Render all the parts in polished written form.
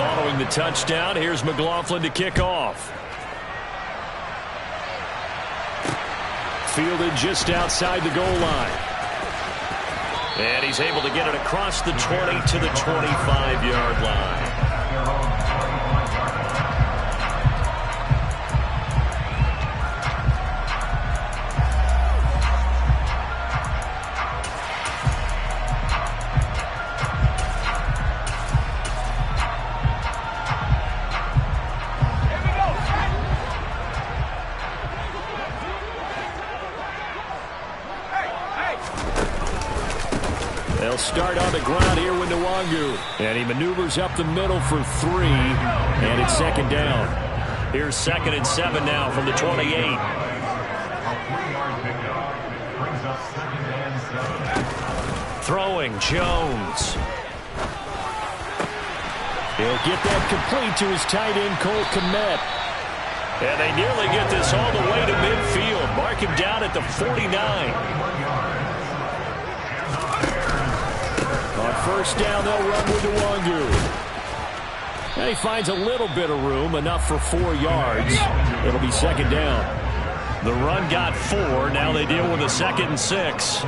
Following the touchdown, here's McLaughlin to kick off. Fielded just outside the goal line. And he's able to get it across the 20 to the 25-yard line. They'll start on the ground here with Nwangu. And he maneuvers up the middle for 3. And it's second down. Here's 2nd and 7 now from the 28. Throwing Jones. He'll get that complete to his tight end, Cole Kmet. And they nearly get this all the way to midfield. Mark him down at the 49. On first down, they'll run with Nwangu. And he finds a little bit of room, enough for 4 yards. It'll be second down. The run got 4. Now they deal with a 2nd and 6.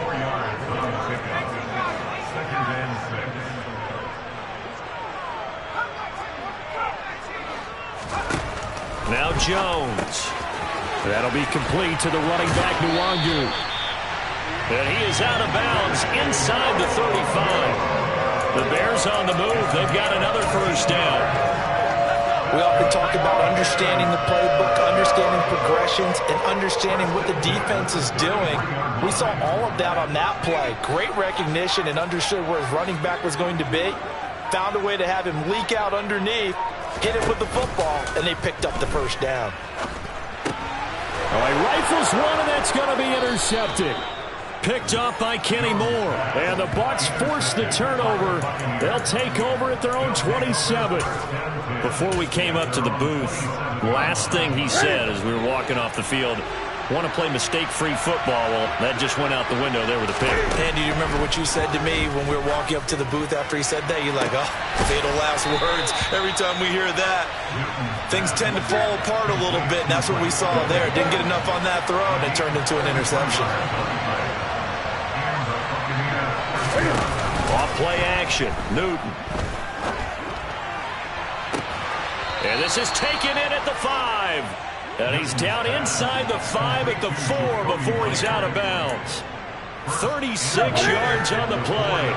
Now Jones. That'll be complete to the running back, Nwangu. And he is out of bounds inside the 35. The Bears on the move. They've got another first down. We often talk about understanding the playbook, understanding progressions, and understanding what the defense is doing. We saw all of that on that play. Great recognition and understood where his running back was going to be. Found a way to have him leak out underneath, hit it with the football, and they picked up the first down. Well, he rifles one, and that's going to be intercepted. Picked up by Kenny Moore. And the Bucs force the turnover. They'll take over at their own 27. Before we came up to the booth, last thing he said as we were walking off the field, want to play mistake-free football. Well, that just went out the window there with a pick. Andy, do you remember what you said to me when we were walking up to the booth after he said that? You're like, oh, fatal last words. Every time we hear that, things tend to fall apart a little bit, and that's what we saw there. Didn't get enough on that throw, and it turned into an interception. Off play action, Newton. And this is taken in at the 5. And he's down inside the 5 at the 4 before he's out of bounds. 36 yards on the play.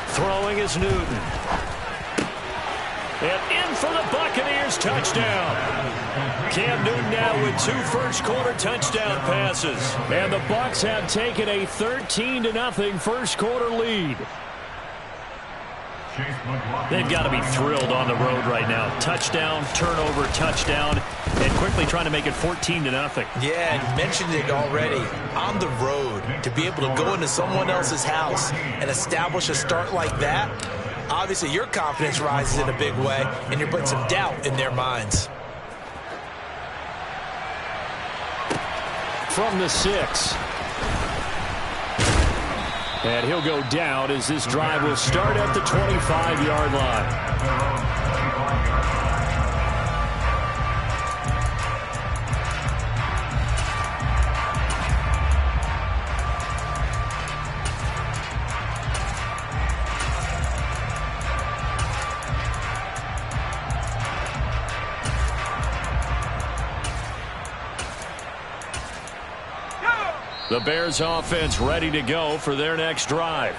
Throwing is Newton. And in for the Buccaneers, touchdown. Cam Newton now with 2 first-quarter touchdown passes. And the Bucs have taken a 13-0 first-quarter lead. They've got to be thrilled on the road right now. Touchdown, turnover, touchdown, and quickly trying to make it 14-0. Yeah, and mentioned it already. On the road, to be able to go into someone else's house and establish a start like that, obviously your confidence rises in a big way, and you're putting some doubt in their minds. From the 6. And he'll go down as this drive will start at the 25-yard line. The Bears offense ready to go for their next drive.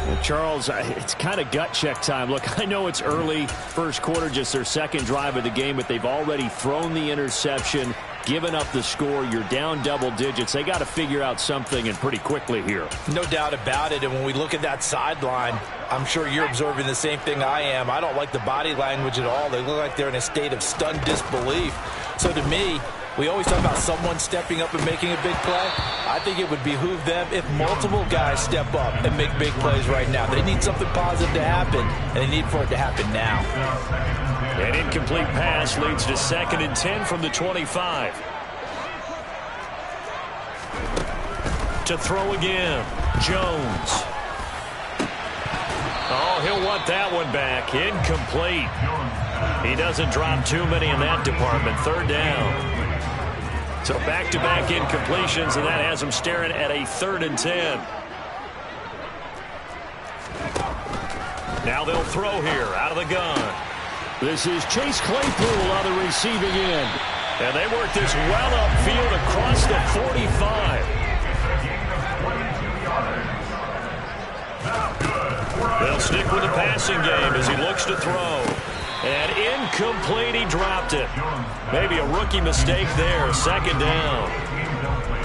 Well, Charles, it's kind of gut check time. Look, I know it's early, first quarter, just their second drive of the game, but they've already thrown the interception, given up the score. You're down double digits. They got to figure out something, and pretty quickly here. No doubt about it, and when we look at that sideline, I'm sure you're observing the same thing I am. I don't like the body language at all. They look like they're in a state of stunned disbelief. So to me, we always talk about someone stepping up and making a big play. I think it would behoove them if multiple guys step up and make big plays right now. They need something positive to happen, and they need for it to happen now. An incomplete pass leads to 2nd and 10 from the 25. To throw again. Jones. Oh, he'll want that one back. Incomplete. He doesn't drop too many in that department. Third down. So back-to-back incompletions, and that has him staring at a 3rd and 10. Now they'll throw here out of the gun. This is Chase Claypool on the receiving end. And they work this well upfield across the 45. They'll stick with the passing game as he looks to throw. And incomplete, he dropped it. Maybe a rookie mistake there, 2nd down.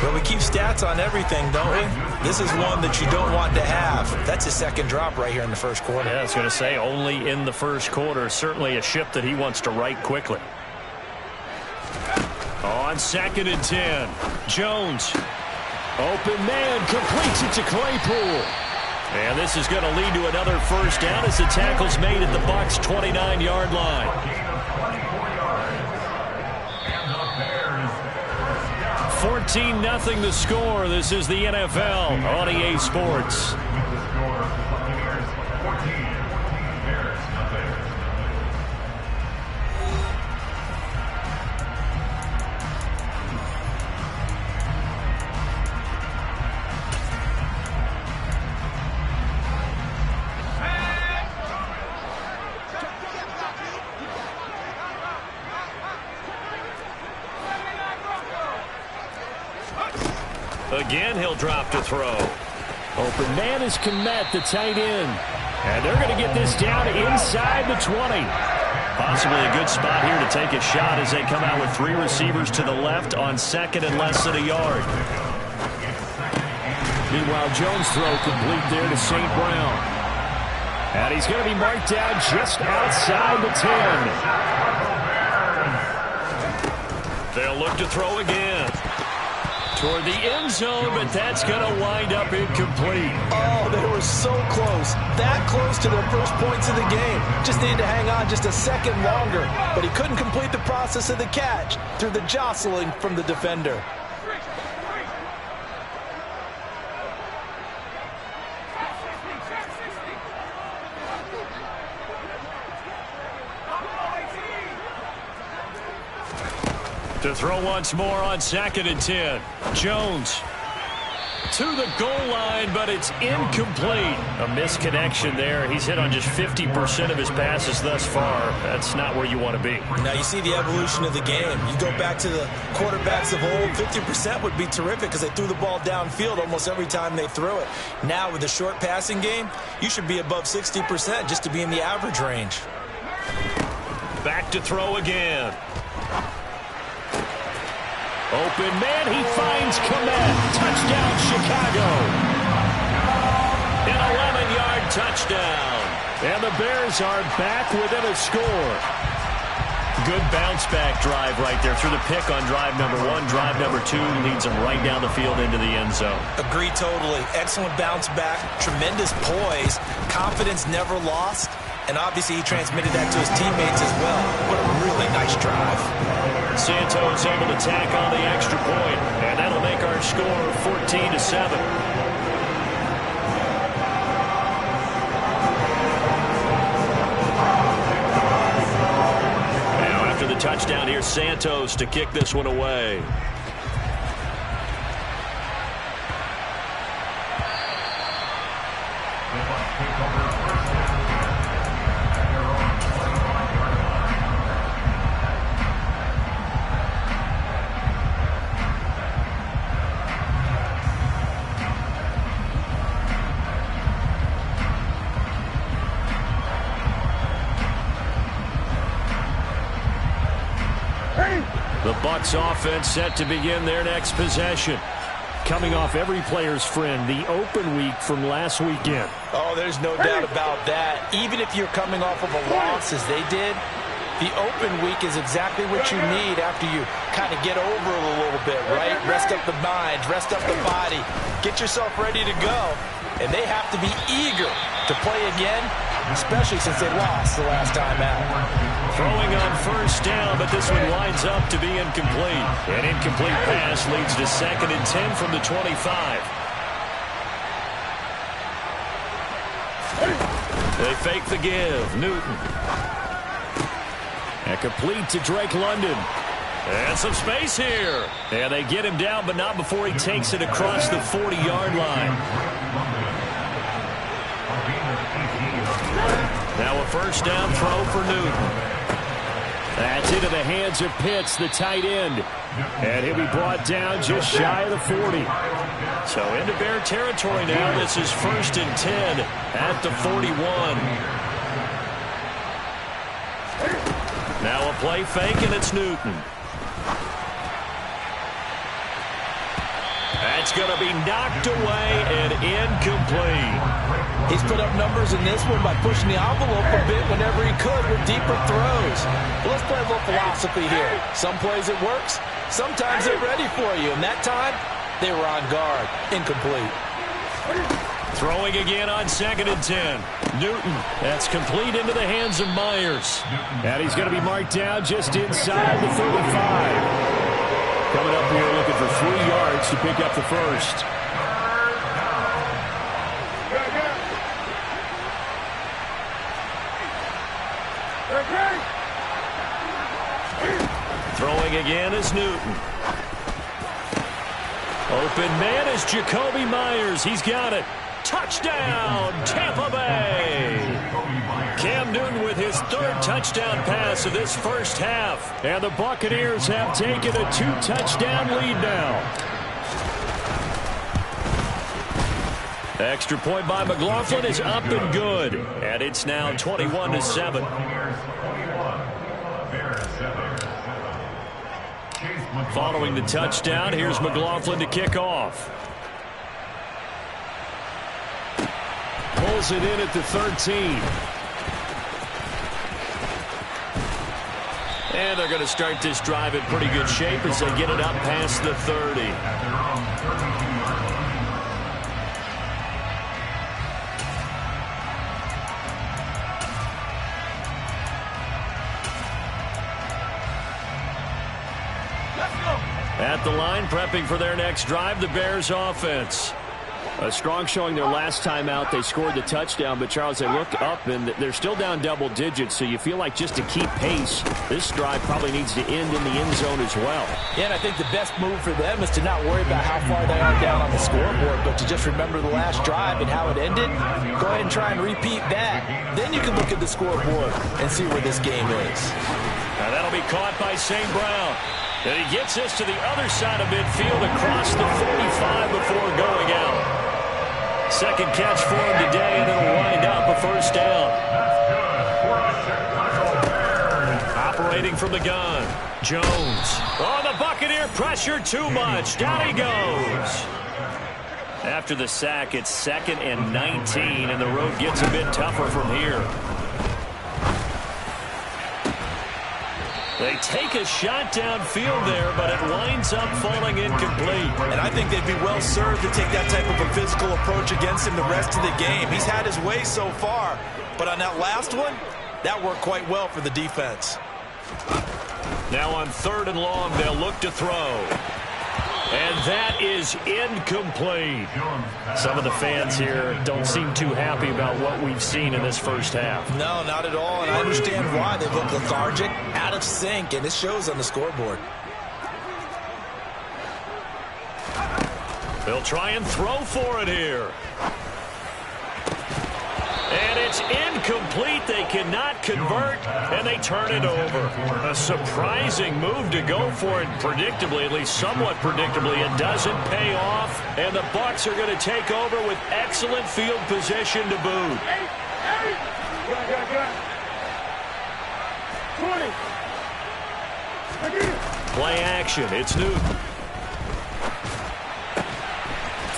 Well, we keep stats on everything, don't we? This is one that you don't want to have. That's his 2nd drop right here in the 1st quarter. Yeah, I was going to say, only in the 1st quarter. Certainly a ship that he wants to right quickly. On 2nd and 10, Jones. Open man, completes it to Claypool. And this is going to lead to another 1st down as the tackle's made at the Bucs' 29-yard line. 14-0 the score. This is the NFL on EA Sports. Again, he'll drop to throw. Open man is Kmet, the tight end. And they're going to get this down inside the 20. Possibly a good spot here to take a shot as they come out with 3 receivers to the left on 2nd and less than a yard. Meanwhile, Jones' throw complete there to St. Brown. And he's going to be marked down just outside the 10. They'll look to throw again. Toward the end zone, but that's going to wind up incomplete. Oh, they were so close. That close to their first points of the game. Just needed to hang on just a second longer. But he couldn't complete the process of the catch through the jostling from the defender. To throw once more on 2nd and 10. Jones to the goal line, but it's incomplete. A misconnection there. He's hit on just 50% of his passes thus far. That's not where you want to be. Now you see the evolution of the game. You go back to the quarterbacks of old, 50% would be terrific because they threw the ball downfield almost every time they threw it. Now with the short passing game, you should be above 60% just to be in the average range. Back to throw again. Open man, he finds Kmet. Touchdown, Chicago. An 11-yard touchdown. And the Bears are back within a score. Good bounce-back drive right there through the pick on drive number 1. Drive number 2 leads them right down the field into the end zone. Agree totally. Excellent bounce back. Tremendous poise. Confidence never lost. And obviously he transmitted that to his teammates as well. What a really nice drive. Santos able to tack on the extra point, and that'll make our score 14-7. Now after the touchdown, here's Santos to kick this one away. The Bucs offense set to begin their next possession. Coming off every player's friend, the open week from last weekend. Oh, there's no doubt about that. Even if you're coming off of a loss as they did, the open week is exactly what you need after you kind of get over it a little bit, right? Rest up the mind, rest up the body, get yourself ready to go. And they have to be eager to play again, especially since they lost the last time out. Throwing on first down, but this one winds up to be incomplete. An incomplete pass leads to 2nd and 10 from the 25. They fake the give. Newton. And complete to Drake London. And some space here. And they get him down, but not before he takes it across the 40-yard line. Now a first down throw for Newton. That's into the hands of Pitts, the tight end. And he'll be brought down just shy of the 40. So into Bear territory now. This is 1st and 10 at the 41. Now a play fake, and it's Newton. That's going to be knocked away and incomplete. He's put up numbers in this one by pushing the envelope a bit whenever he could with deeper throws. Well, let's play a little philosophy here. Some plays it works. Sometimes they're ready for you. And that time, they were on guard. Incomplete. Throwing again on 2nd and 10. Newton. That's complete into the hands of Myers. And he's going to be marked down just inside the 35. Coming up here looking for 3 yards to pick up the first. Throwing again is Newton. Open man is Jacoby Myers. He's got it. Touchdown, Tampa Bay. Cam Newton with his 3rd touchdown pass of this first half. And the Buccaneers have taken a 2-touchdown lead now. Extra point by McLaughlin is up and good. And it's now 21-7. Following the touchdown, here's McLaughlin to kick off. Pulls it in at the 13. And they're going to start this drive in pretty good shape as they get it up past the 30. At the line, prepping for their next drive, the Bears offense. A strong showing their last time out. They scored the touchdown, but Charles, they look up and they're still down double digits, so you feel like just to keep pace, this drive probably needs to end in the end zone as well. Yeah, and I think the best move for them is to not worry about how far they are down on the scoreboard, but to just remember the last drive and how it ended. Go ahead and try and repeat that. Then you can look at the scoreboard and see where this game is. Now that'll be caught by St. Brown. And he gets this to the other side of midfield across the 45 before going out. Second catch for him today, and it'll wind up a first down. Operating from the gun, Jones. Oh, the Buccaneer pressure too much. Down he goes. After the sack, it's 2nd and 19, and the road gets a bit tougher from here. They take a shot downfield there, but it winds up falling incomplete. And I think they'd be well served to take that type of a physical approach against him the rest of the game. He's had his way so far, but on that last one, that worked quite well for the defense. Now on 3rd and long, they'll look to throw. And that is incomplete. Some of the fans here don't seem too happy about what we've seen in this first half. No, not at all, and I understand why. They look lethargic, out of sync, and it shows on the scoreboard. They'll try and throw for it here. And it's incomplete. They cannot convert, and they turn it over. A surprising move to go for it predictably, at least somewhat predictably. It doesn't pay off, and the Bucs are going to take over with excellent field position to boot. 20. Play action. It's Newton.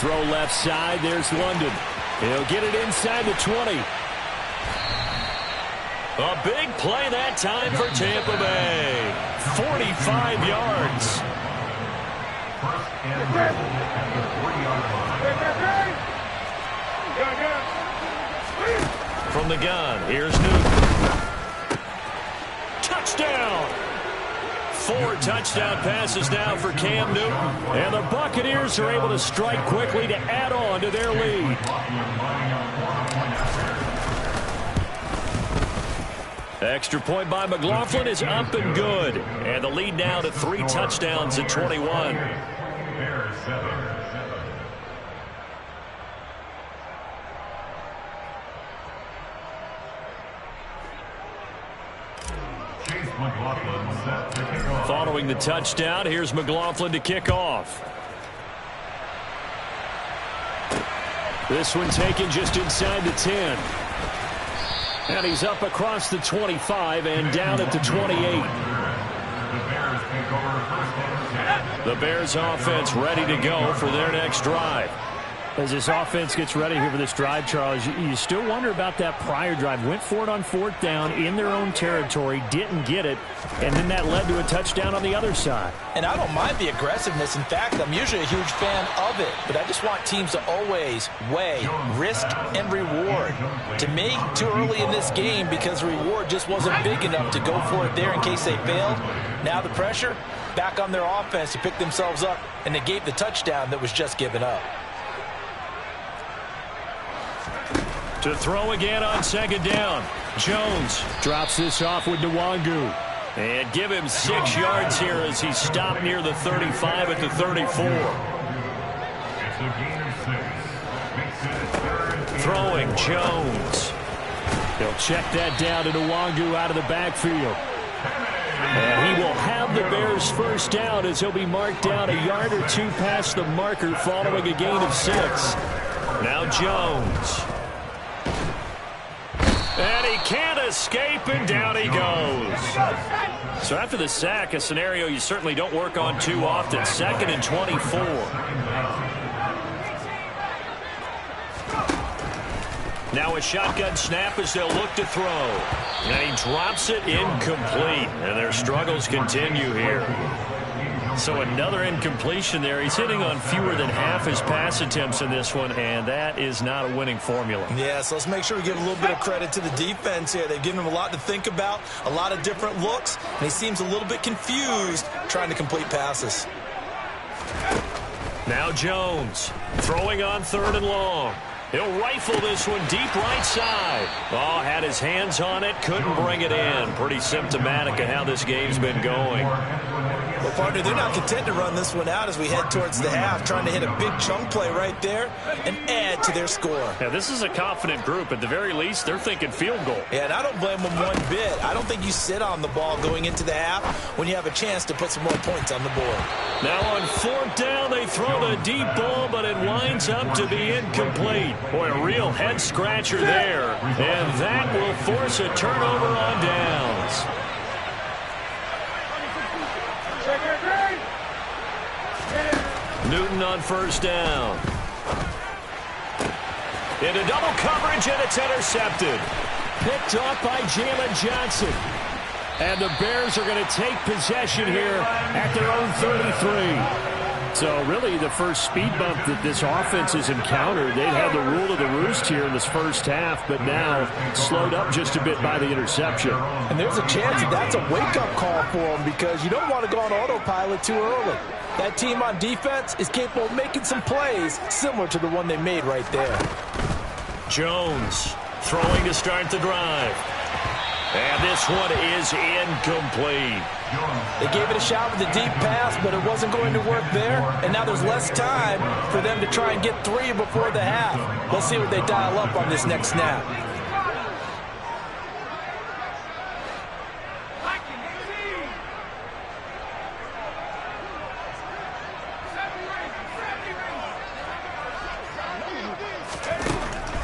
Throw left side. There's London. He'll get it inside the 20. A big play that time for Tampa Bay. 45 yards. From the gun, here's Newton. Touchdown! 4 touchdown passes now for Cam Newton. And the Buccaneers are able to strike quickly to add on to their lead. Extra point by McLaughlin is up and good. And the lead now to 3 touchdowns at 21. Following the touchdown, here's McLaughlin to kick off. This one taken just inside the 10. And he's up across the 25 and down at the 28. The Bears offense ready to go for their next drive. As this offense gets ready here for this drive, Charles, you still wonder about that prior drive. Went for it on 4th down in their own territory, didn't get it, and then that led to a touchdown on the other side. And I don't mind the aggressiveness. In fact, I'm usually a huge fan of it, but I just want teams to always weigh risk and reward. To me, too early in this game because reward just wasn't big enough to go for it there in case they failed. Now the pressure back on their offense to pick themselves up and negate the touchdown that was just given up. To throw again on 2nd down. Jones drops this off with Nwangu. And give him 6 yards here as he stopped near the 35 at the 34. Throwing Jones. He'll check that down to Nwangu out of the backfield. And he will have the Bears' first down as he'll be marked down a yard or 2 past the marker following a gain of 6. Now Jones. And he can't escape, and down he goes. So after the sack, a scenario you certainly don't work on too often. 2nd and 24. Now a shotgun snap as they'll look to throw. And he drops it incomplete. And their struggles continue here. So another incompletion there. He's hitting on fewer than half his pass attempts in this one, and that is not a winning formula. Yeah, so let's make sure we give a little bit of credit to the defense here. They've given him a lot to think about, a lot of different looks, and he seems a little bit confused trying to complete passes. Now Jones throwing on 3rd and long. He'll rifle this one deep right side. Oh, had his hands on it, couldn't bring it in. Pretty symptomatic of how this game's been going. Well, partner, they're not content to run this one out as we head towards the half, trying to hit a big chunk play right there and add to their score. Yeah, this is a confident group. At the very least, they're thinking field goal. Yeah, and I don't blame them one bit. I don't think you sit on the ball going into the half when you have a chance to put some more points on the board. Now on 4th down, they throw the deep ball, but it winds up to be incomplete. Boy, a real head-scratcher there. And that will force a turnover on downs. Newton on 1st down. Into double coverage, and it's intercepted. Picked off by Jalen Johnson. And the Bears are going to take possession here at their own 33. So really the first speed bump that this offense has encountered. They'd had the rule of the roost here in this first half, but now slowed up just a bit by the interception. And there's a chance that that's a wake-up call for them because you don't want to go on autopilot too early. That team on defense is capable of making some plays similar to the one they made right there. Jones throwing to start the drive. And this one is incomplete. They gave it a shot with a deep pass, but it wasn't going to work there. And now there's less time for them to try and get 3 before the half. Let's see what they dial up on this next snap.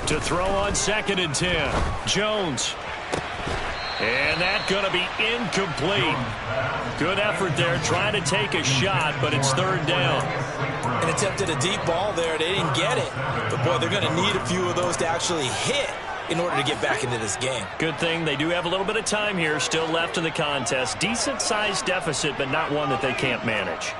To throw on 2nd and 10. Jones. And that's going to be incomplete. Good effort there trying to take a shot, but it's 3rd down. An attempt at a deep ball there. They didn't get it. But, boy, they're going to need a few of those to actually hit in order to get back into this game. Good thing they do have a little bit of time here still left in the contest. Decent-sized deficit, but not one that they can't manage.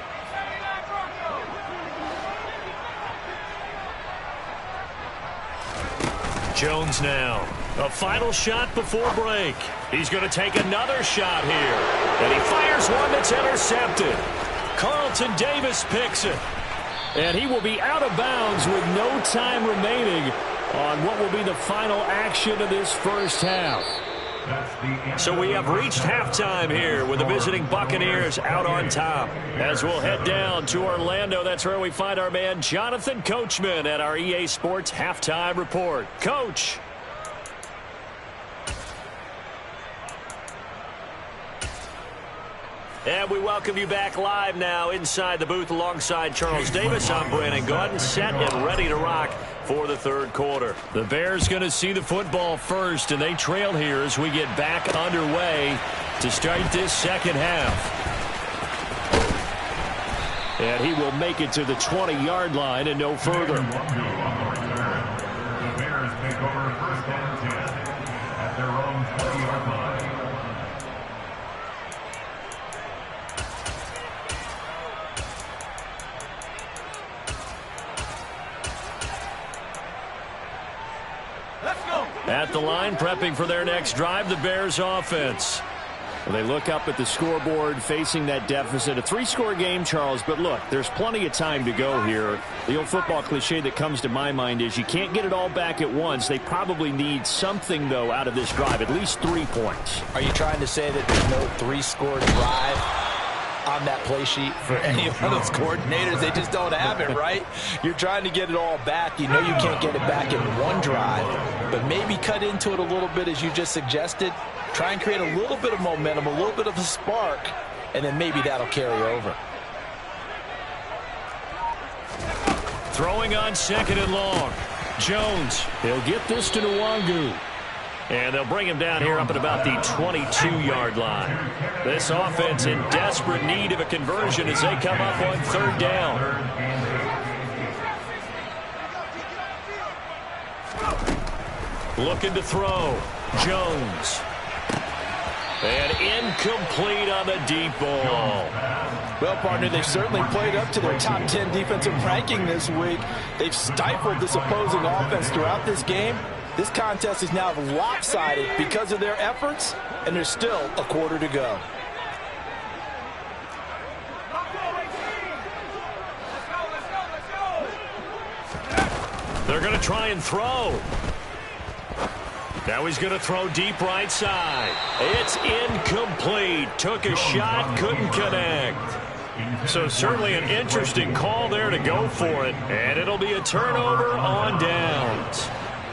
Jones now. A final shot before break. He's going to take another shot here. And he fires one that's intercepted. Carlton Davis picks it. And he will be out of bounds with no time remaining on what will be the final action of this first half. So we have reached halftime here with the visiting Buccaneers out on top. As we'll head down to Orlando, that's where we find our man Jonathan Coachman at our EA Sports Halftime Report. Coach. And we welcome you back live now inside the booth alongside Charles Davis. I'm Brandon Gaudin, set and ready to rock for the third quarter. The Bears going to see the football first, and they trail here as we get back underway to start this second half. And he will make it to the 20-yard line and no further. The Bears take over first and 10 at their own 20-yard line. At the line, prepping for their next drive, the Bears offense. Well, they look up at the scoreboard, facing that deficit. A three-score game, Charles, but look, there's plenty of time to go here. The old football cliche that comes to my mind is you can't get it all back at once. They probably need something, though, out of this drive, at least 3 points. Are you trying to say that there's no three-score drive on that play sheet for any of those coordinators? They just don't have it, right? You're trying to get it all back. You know you can't get it back in one drive, but maybe cut into it a little bit as you just suggested. Try and create a little bit of momentum, a little bit of a spark, and then maybe that'll carry over. Throwing on second and long. Jones, he'll get this to Nwangu. And they'll bring him down here up at about the 22-yard line. This offense in desperate need of a conversion as they come up on third down. Looking to throw. Jones. And incomplete on the deep ball. Well, partner, they've certainly played up to their top 10 defensive ranking this week. They've stifled this opposing offense throughout this game. This contest is now lopsided because of their efforts, and there's still a quarter to go. They're going to try and throw. Now he's going to throw deep right side. It's incomplete. Took a shot, couldn't connect. So certainly an interesting call there to go for it. And it'll be a turnover on downs.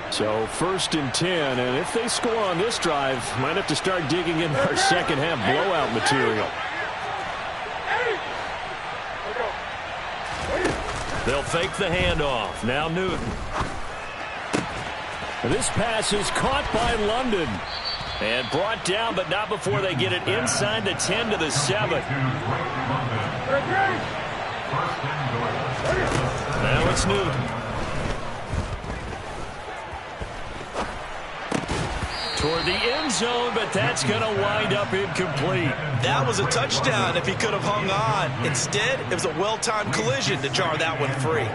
So first and 10, and if they score on this drive, might have to start digging in our second half blowout material. They'll fake the handoff. Now Newton. This pass is caught by London. And brought down, but not before they get it inside the 10 to the 7. Now it's Newton. Toward the end zone, but that's going to wind up incomplete. That was a touchdown if he could have hung on. Instead, it was a well-timed collision to jar that one free.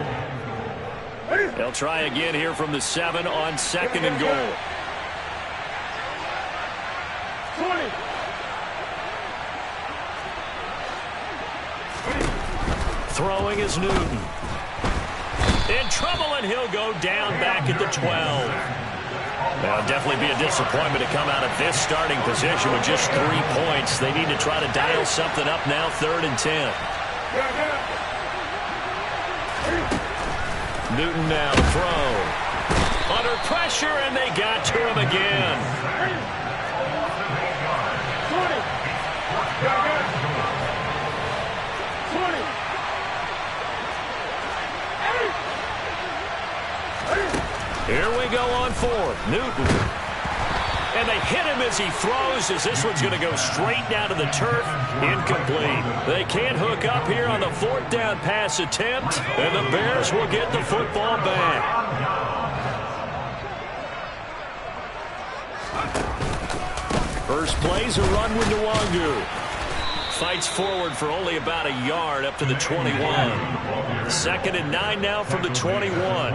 They'll try again here from the 7 on second and goal. 20. Throwing is Newton. In trouble, and he'll go down back at the 12. Now, definitely be a disappointment to come out of this starting position with just 3 points. They need to try to dial something up now, third and 10. Newton now to throw. Under pressure, and they got to him again. 20. Here we go on fourth. Newton. And they hit him as he throws, as this one's going to go straight down to the turf. Incomplete. They can't hook up here on the fourth down pass attempt, and the Bears will get the football back. First play's a run with Nwangu. Fights forward for only about a yard up to the 21. Second and 9 now from the 21.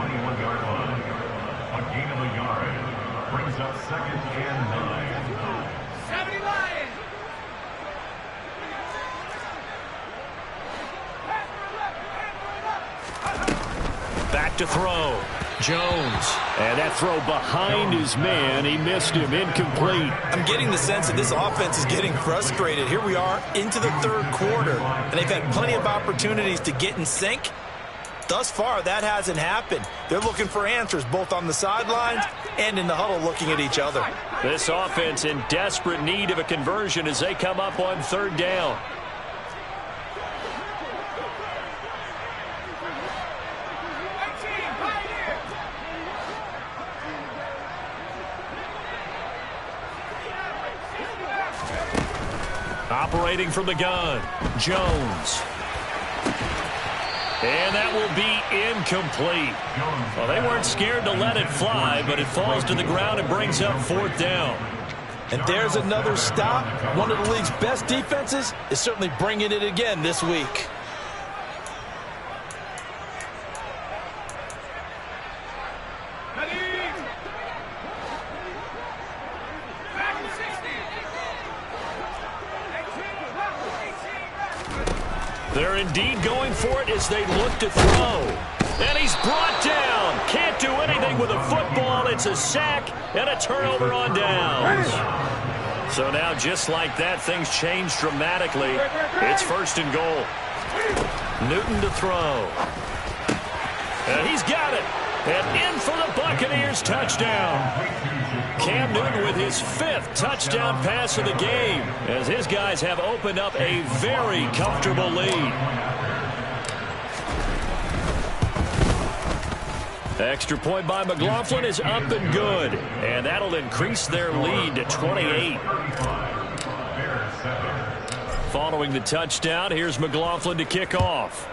Brings up second and 9. 70 Lions. Back to throw. Jones. And that throw behind his man. He missed him. Incomplete. I'm getting the sense that this offense is getting frustrated. Here we are into the third quarter, and they've had plenty of opportunities to get in sync. Thus far, that hasn't happened. They're looking for answers both on the sidelines and in the huddle looking at each other. This offense in desperate need of a conversion as they come up on third down. Operating from the gun, Jones. And that will be incomplete. Well, they weren't scared to let it fly, but it falls to the ground and brings up fourth down. And there's another stop. One of the league's best defenses is certainly bringing it again this week. They're indeed going for it as they look to throw. And he's brought down. Can't do anything with a football. It's a sack and a turnover on downs. So now, just like that, things change dramatically. It's first and goal. Newton to throw. And he's got it. And in for the Buccaneers touchdown. Cam Newton with his 5th touchdown pass of the game as his guys have opened up a very comfortable lead. Extra point by McLaughlin is up and good, and that'll increase their lead to 28. Following the touchdown, here's McLaughlin to kick off.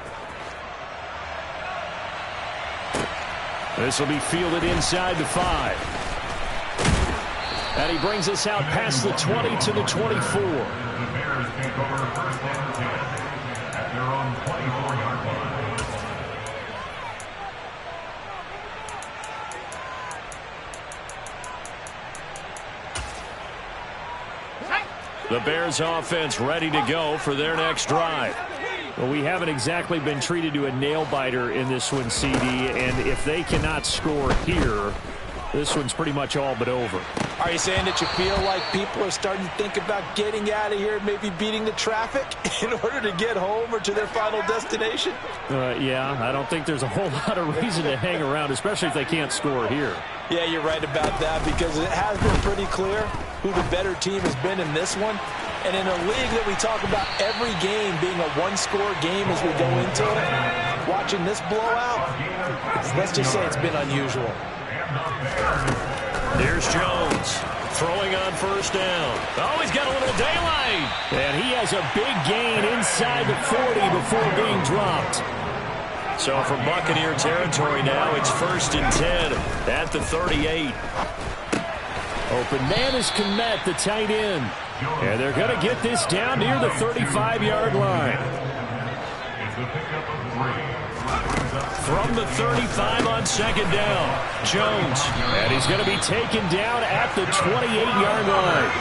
This will be fielded inside the 5. And he brings us out past the 20 to the 24. The Bears take over first and 10 at their own 24-yard line. The Bears offense ready to go for their next drive. Well, we haven't exactly been treated to a nail-biter in this one, CD, and if they cannot score here, this one's pretty much all but over. Are you saying that you feel like people are starting to think about getting out of here, maybe beating the traffic in order to get home or to their final destination? Yeah, I don't think there's a whole lot of reason to hang around, especially if they can't score here. Yeah, you're right about that because it has been pretty clear who the better team has been in this one. And in a league that we talk about every game being a one-score game as we go into it, watching this blowout, let's just say it's been unusual. Here's Jones throwing on first down. Oh, he's got a little daylight. And he has a big gain inside the 40 before being dropped. So from Buccaneer territory now, it's first and 10 at the 38. Open man is Kmet, the tight end. And they're going to get this down near the 35-yard line. From the 35 on second down, Jones. And he's going to be taken down at the 28-yard line.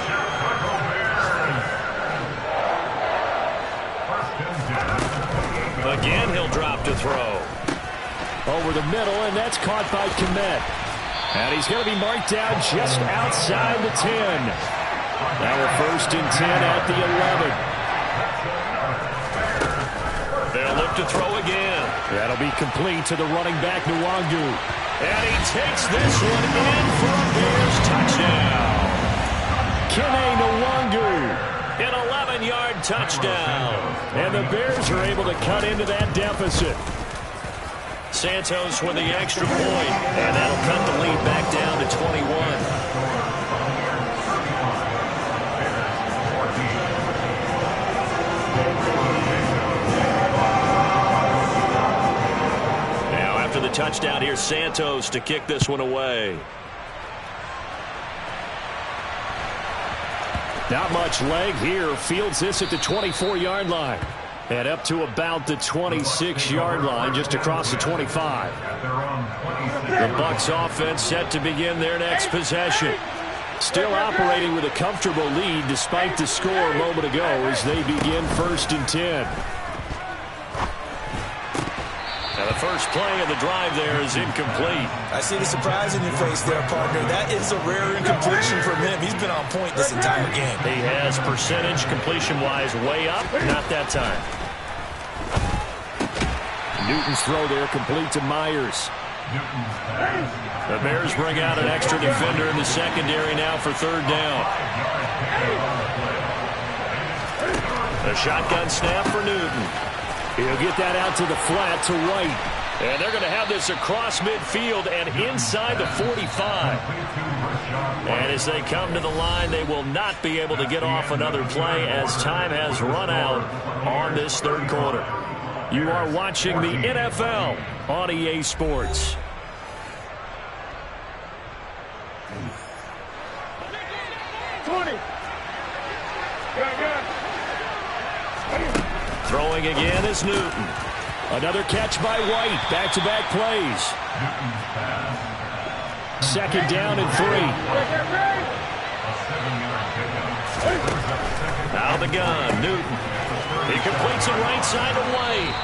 Again, he'll drop to throw. Over the middle, and that's caught by Kmet. And he's going to be marked down just outside the 10. Now we're first and 10 at the 11. They'll look to throw again. That'll be complete to the running back, Nwangu. And he takes this one in for a Bears touchdown. Kene Nwangu, an 11-yard touchdown. And the Bears are able to cut into that deficit. Santos with the extra point, and that'll cut the lead back down to 21. The touchdown here, Santos to kick this one away. Not much leg here. Fields this at the 24-yard line. And up to about the 26-yard line, just across the 25. The Bucs offense set to begin their next possession. Still operating with a comfortable lead despite the score a moment ago as they begin first and 10. And the first play of the drive there is incomplete. I see the surprise in your face there, partner. That is a rare incompletion from him. He's been on point this entire game. He has percentage completion-wise way up. Not that time. Newton's throw there complete to Myers. The Bears bring out an extra defender in the secondary now for third down. A shotgun snap for Newton. He'll get that out to the flat to White. And they're going to have this across midfield and inside the 45. And as they come to the line, they will not be able to get off another play as time has run out on this third quarter. You are watching the NFL on EA Sports. Throwing again is Newton. Another catch by White. Back-to-back plays. Second down and 3. Out of the gun, Newton. He completes it right side to White.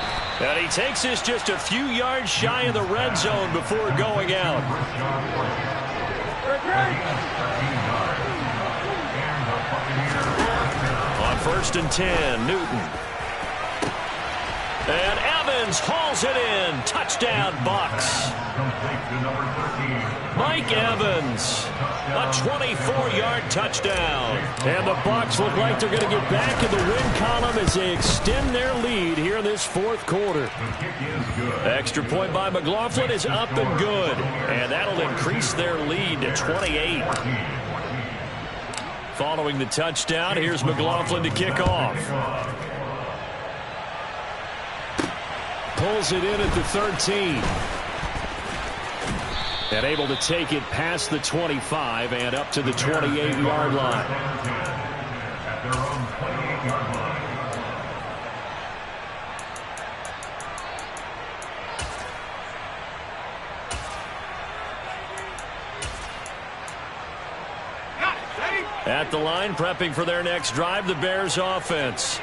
And he takes this just a few yards shy of the red zone before going out. On 1st and 10, Newton. And Evans hauls it in. Touchdown, Bucs. Mike Evans, a 24-yard touchdown. And the Bucs look like they're going to get back in the win column as they extend their lead here in this fourth quarter. Extra point by McLaughlin is up and good. And that'll increase their lead to 28. Following the touchdown, here's McLaughlin to kick off. Pulls it in at the 13. And able to take it past the 25 and up to the 28-yard line. At the line, prepping for their next drive, the Bears offense.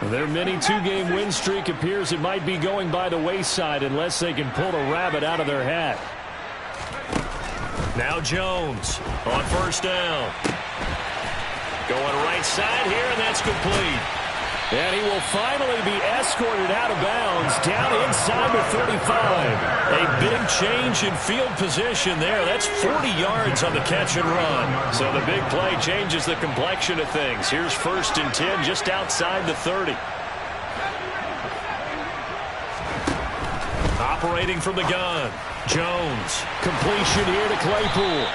Their mini two-game win streak appears it might be going by the wayside unless they can pull a rabbit out of their hat. Now Jones on 1st down. Going right side here, and that's complete. And he will finally be escorted out of bounds down inside the 35. A big change in field position there. That's 40 yards on the catch and run. So the big play changes the complexion of things. Here's 1st and 10 just outside the 30. Operating from the gun. Jones. Completion here to Claypool.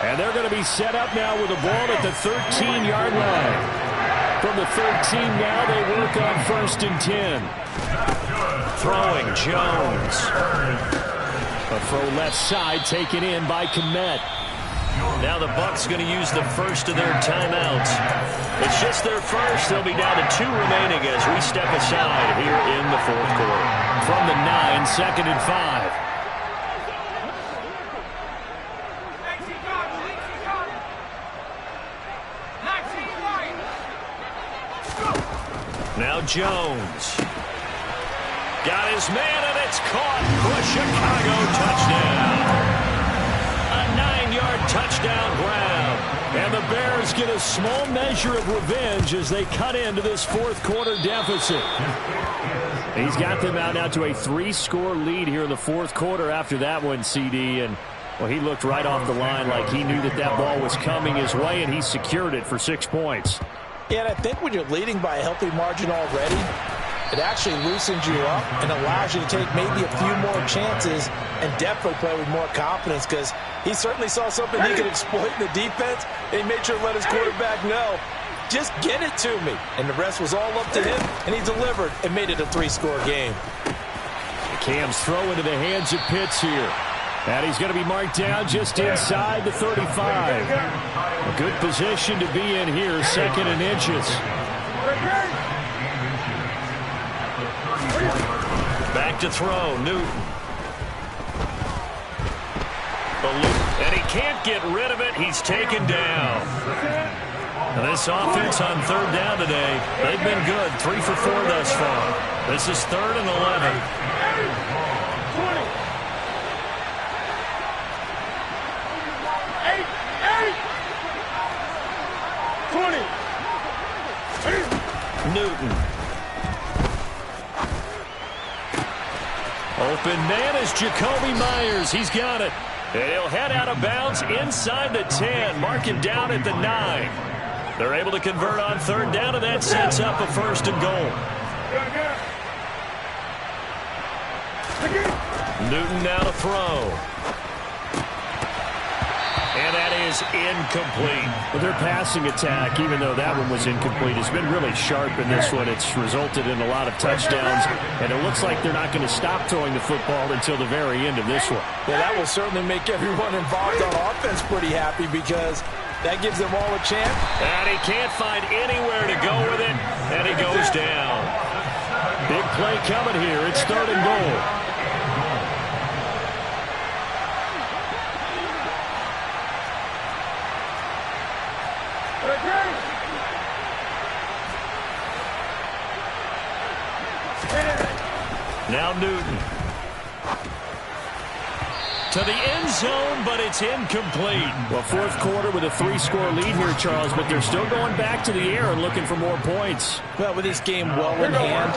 And they're going to be set up now with the ball at the 13-yard line. From the 13 now, they work on 1st and 10. Throwing Jones. A throw left side taken in by Kmet. Now the Bucs going to use the first of their timeouts. It's just their first. They'll be down to 2 remaining as we step aside here in the fourth quarter. From the 9, 2nd and 5. Now Jones. Got his man, and it's caught for a Chicago touchdown. A 9-yard touchdown grab. And the Bears get a small measure of revenge as they cut into this fourth quarter deficit. He's got them out now to a 3-score lead here in the fourth quarter after that one, CD. And, well, he looked right off the line like he knew that that ball was coming his way, and he secured it for 6 points. Yeah, and I think when you're leading by a healthy margin already, it actually loosens you up and allows you to take maybe a few more chances and definitely play with more confidence because he certainly saw something he could exploit in the defense, and he made sure to let his quarterback know, just get it to me. And the rest was all up to him, and he delivered and made it a 3-score game. Cam's throw into the hands of Pitts here. And he's going to be marked down just inside the 35. A good position to be in here, 2nd and inches. Back to throw, Newton. And he can't get rid of it. He's taken down. Now this offense on 3rd down today, they've been good. 3 for 4 thus far. This is 3rd and 11. Open man is Jacoby Myers. He's got it. And he'll head out of bounds inside the 10. Mark him down at the 9. They're able to convert on third down, and that sets up a first and goal. Newton now to throw. And that is incomplete. Well, their passing attack, even though that one was incomplete, has been really sharp in this one. It's resulted in a lot of touchdowns, and it looks like they're not going to stop throwing the football until the very end of this one. Yeah, that will certainly make everyone involved on offense pretty happy because that gives them all a chance. And he can't find anywhere to go with it, and he goes down. Big play coming here. It's third and goal. Now Newton. To the end zone, but it's incomplete. Well, fourth quarter with a 3-score lead here, Charles, but they're still going back to the air and looking for more points. Well, with this game well in hand,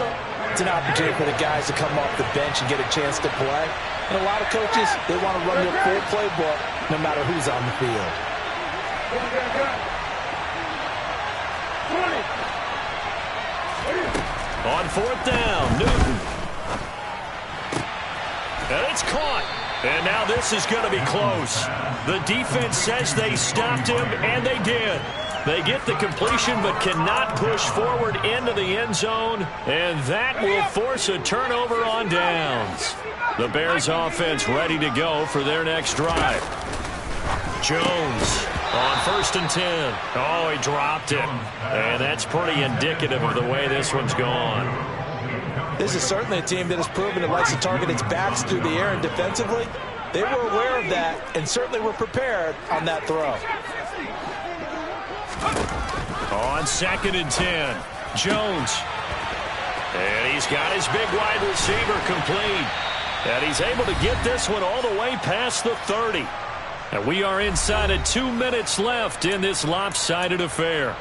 it's an opportunity for the guys to come off the bench and get a chance to play. And a lot of coaches, they want to run their full playbook no matter who's on the field. On fourth down, Newton. And it's caught. And now this is going to be close. The defense says they stopped him, and they did. They get the completion but cannot push forward into the end zone, and that will force a turnover on downs. The Bears offense ready to go for their next drive. Jones on first and 10. Oh, he dropped it. And that's pretty indicative of the way this one's gone. This is certainly a team that has proven it likes to target its backs through the air and defensively. They were aware of that and certainly were prepared on that throw. On second and 10, Jones. And he's got his big wide receiver complete. And he's able to get this one all the way past the 30. And we are inside of 2 minutes left in this lopsided affair.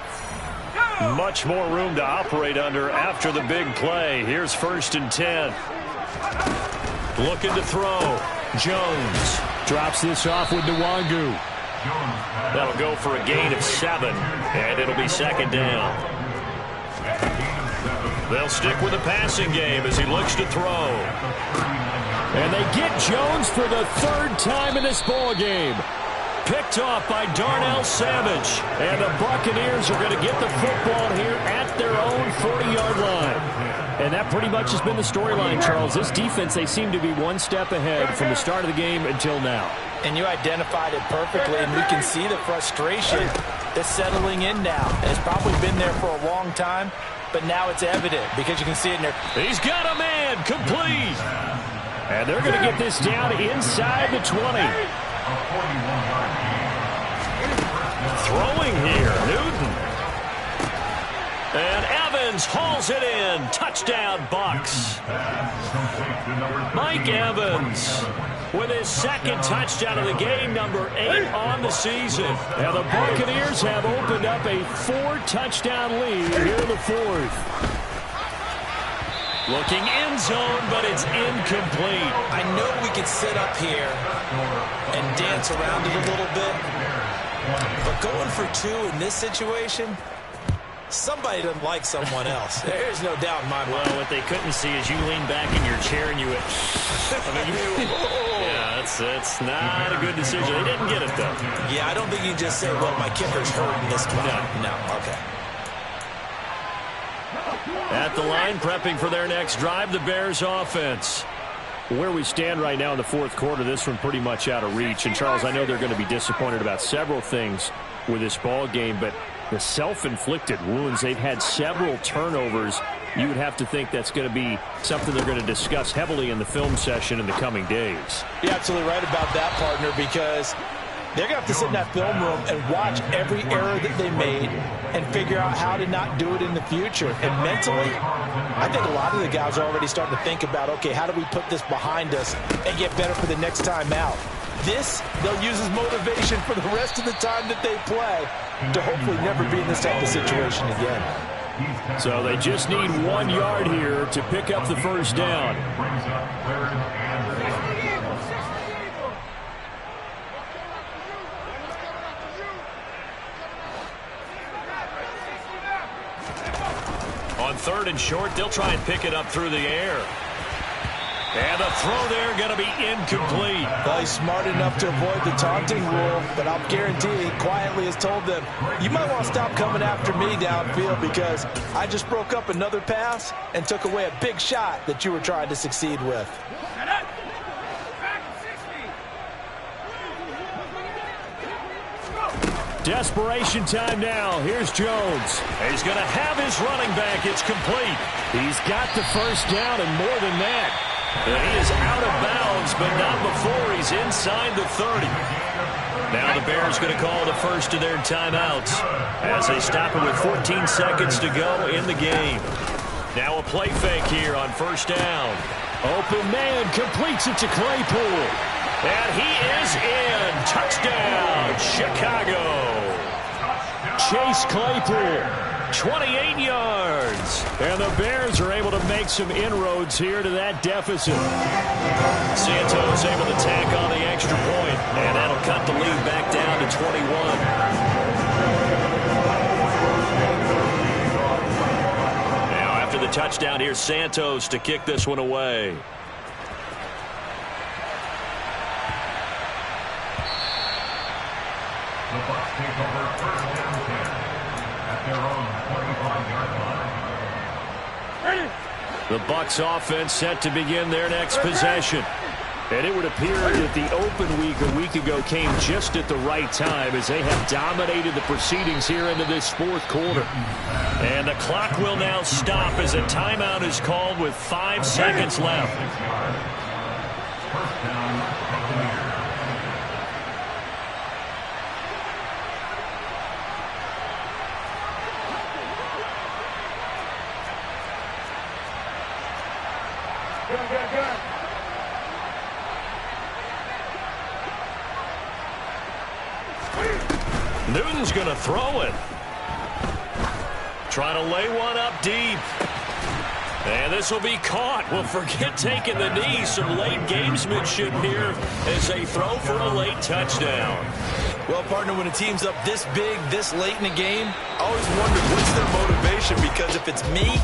Much more room to operate under after the big play. Here's first and 10. Looking to throw. Jones drops this off with Nwangu. That'll go for a gain of 7, and it'll be second down. They'll stick with the passing game as he looks to throw. And they get Jones for the third time in this ball game. Picked off by Darnell Savage. And the Buccaneers are going to get the football here at their own 40-yard line. And that pretty much has been the storyline, Charles. This defense, they seem to be one step ahead from the start of the game until now. And you identified it perfectly, and we can see the frustration that's settling in now. And it's probably been there for a long time, but now it's evident because you can see it in there. He's got a man complete. And they're going to get this down inside the 20. Throwing here, Newton. And Evans hauls it in. Touchdown, Bucs. Mike Evans with his second touchdown of the game, number 8 on the season. And the Buccaneers have opened up a 4-touchdown lead here in the fourth. Looking end zone, but it's incomplete. I know we could sit up here and dance around it a little bit, but going for 2 in this situation, somebody doesn't like someone else. There's no doubt in my mind. Well, what they couldn't see is you lean back in your chair and you went, yeah, that's not a good decision. They didn't get it, though. Yeah, I don't think you just say, well, my kicker's hurt in this spot. No, okay. At the line, prepping for their next drive, the Bears offense. Where we stand right now in the fourth quarter, this one pretty much out of reach. And, Charles, I know they're going to be disappointed about several things with this ball game, but the self-inflicted wounds, they've had several turnovers. You would have to think that's going to be something they're going to discuss heavily in the film session in the coming days. You're absolutely right about that, partner, because they're going to have to sit in that film room and watch every error that they made and figure out how to not do it in the future. And mentally, I think a lot of the guys are already starting to think about, okay, how do we put this behind us and get better for the next time out? This, they'll use as motivation for the rest of the time that they play to hopefully never be in this type of situation again. So they just need 1 yard here to pick up the first down. 3rd and short. They'll try and pick it up through the air. And the throw there going to be incomplete. Well, he's smart enough to avoid the taunting rule, but I'll guarantee he quietly has told them, you might want to stop coming after me downfield because I just broke up another pass and took away a big shot that you were trying to succeed with. Desperation time now. Here's Jones. He's going to have his running back. It's complete. He's got the first down and more than that. And he is out of bounds, but not before he's inside the 30. Now the Bears going to call the first of their timeouts as they stop it with 14 seconds to go in the game. Now a play fake here on 1st down. Open man completes it to Claypool. And he is in. Touchdown, Chicago. Chase Claypool, 28 yards. And the Bears are able to make some inroads here to that deficit. Santos able to tack on the extra point, and that'll cut the lead back down to 21. Now after the touchdown, here's Santos to kick this one away. The Bucs take over 1st and 10 at their own 25-yard line. The Bucs offense set to begin their next possession. And it would appear that the open week a week ago came just at the right time as they have dominated the proceedings here into this 4th quarter. And the clock will now stop as a timeout is called with 5 seconds left. 1st down, Buccaneers. Newton's going to throw it. Trying to lay one up deep. And this will be caught. Well, forget taking the knee. Some late gamesmanship here as they throw for a late touchdown. Well, partner, when a team's up this big, this late in the game, I always wonder what's their motivation, because if it's me,